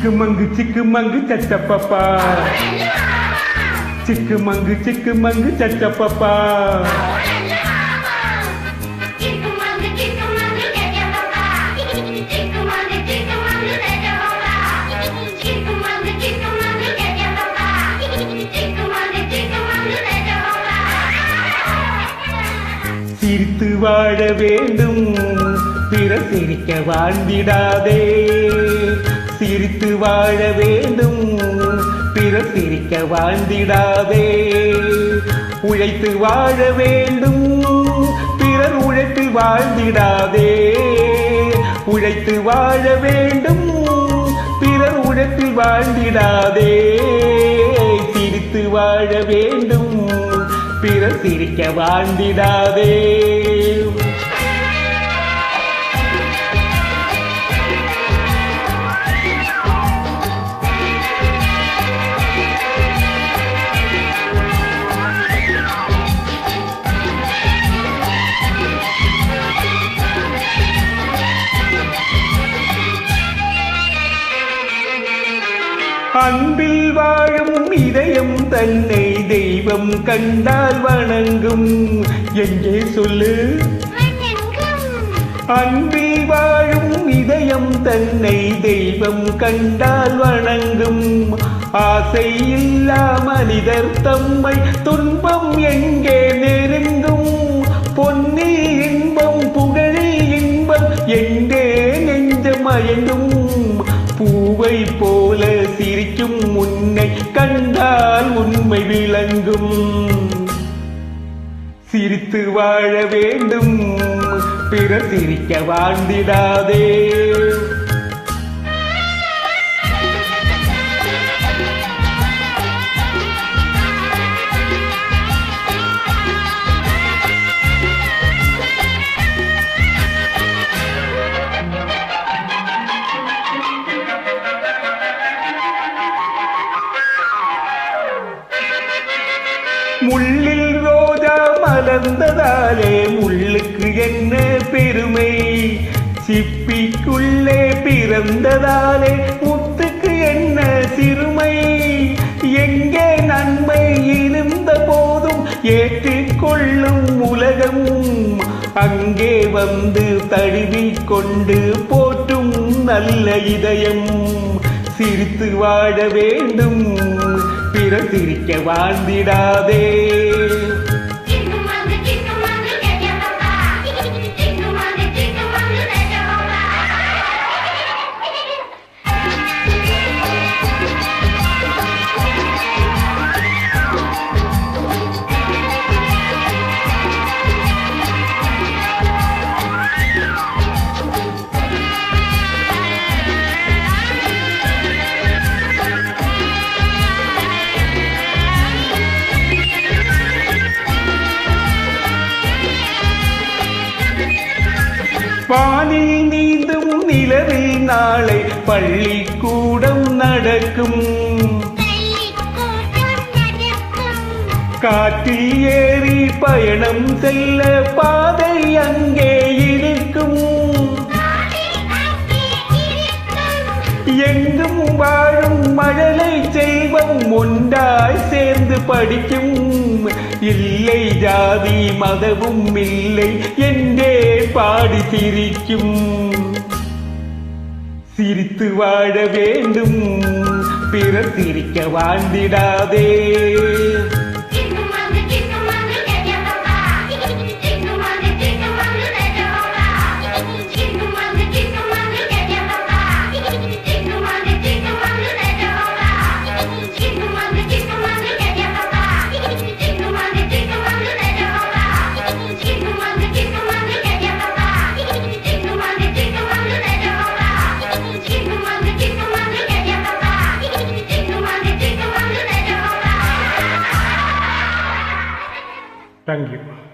சிக்கு மங்கு சச்சப்பப்பா, சிக்கு மங்கு சச்சப்பப்பா. சிரித்து வாழ வேண்டும், பிறர் சிரிக்க வாழ்ந்திடாதே. சிரித்து வாழ வேண்டும், பிறர் சிரிக்க வாழ்ந்திடாதே. உழைத்து வாழ வேண்டும், பிறர் உழைத்து வாழ்ந்திடாதே. உழைத்து வாழ வேண்டும், பிறர் உழைத்து வாழ்ந்திடாதே. சிரித்து வாழ வேண்டும், பிறர் சிரிக்க வாழ்ந்திடாதே. அன்பில் வாழும் இதயம் தன்னை தெய்வம் கண்டால் வணங்கும். எங்கே சொல்லு? அன்பில் வாழும் இதயம் தன்னை தெய்வம் கண்டால் வணங்கும். ஆசை இல்லா மனிதர் தம்மை துன்பம் எங்கே நெருங்கும். பொன்னில் இன்பம் புகழில் இன்பம் எங்கே நெஞ்சம் மயங்கும். பூவை போல சிரிக்கும் உன்னை கண்டால் உண்மை விளங்கும். சிரித்து வாழ வேண்டும், பிறர் சிரிக்க வாழ்ந்திடாதே. முள்ளில் ரோஜா மலர்ந்ததாலே முள்ளுக்கு என்ன பெருமை. சிப்பிக்குள்ளே பிறந்ததாலே முத்துக்கு என்ன சிறுமை. எங்கே நன்மை இருந்த போதும் ஏற்றுக்கொள்ளும் உலகம். அங்கே வந்து தழுவிக் கொண்டு போற்றும் நல்ல இதயம். சிரித்து வாழ வேண்டும், பிறர் சிரிக்க வாழ்ந்திடாதே. வானில் நீந்தும் நிலவில் நாளை பள்ளிக்கூடம் நடக்கும். காற்றில் ஏறி பயணம் செல்ல பாதை அங்கே இருக்கும். எங்கும் வாழும் மழலை செல்வம் ஒன்றாய் சேர்ந்து படிக்கும். இல்லை ஜாதி மதமும் இல்லை என்றே பாடி சிரிக்கும். சிரித்து வாழ வேண்டும், பிறர் சிரிக்க வாழ்ந்திடாதே. Thank you.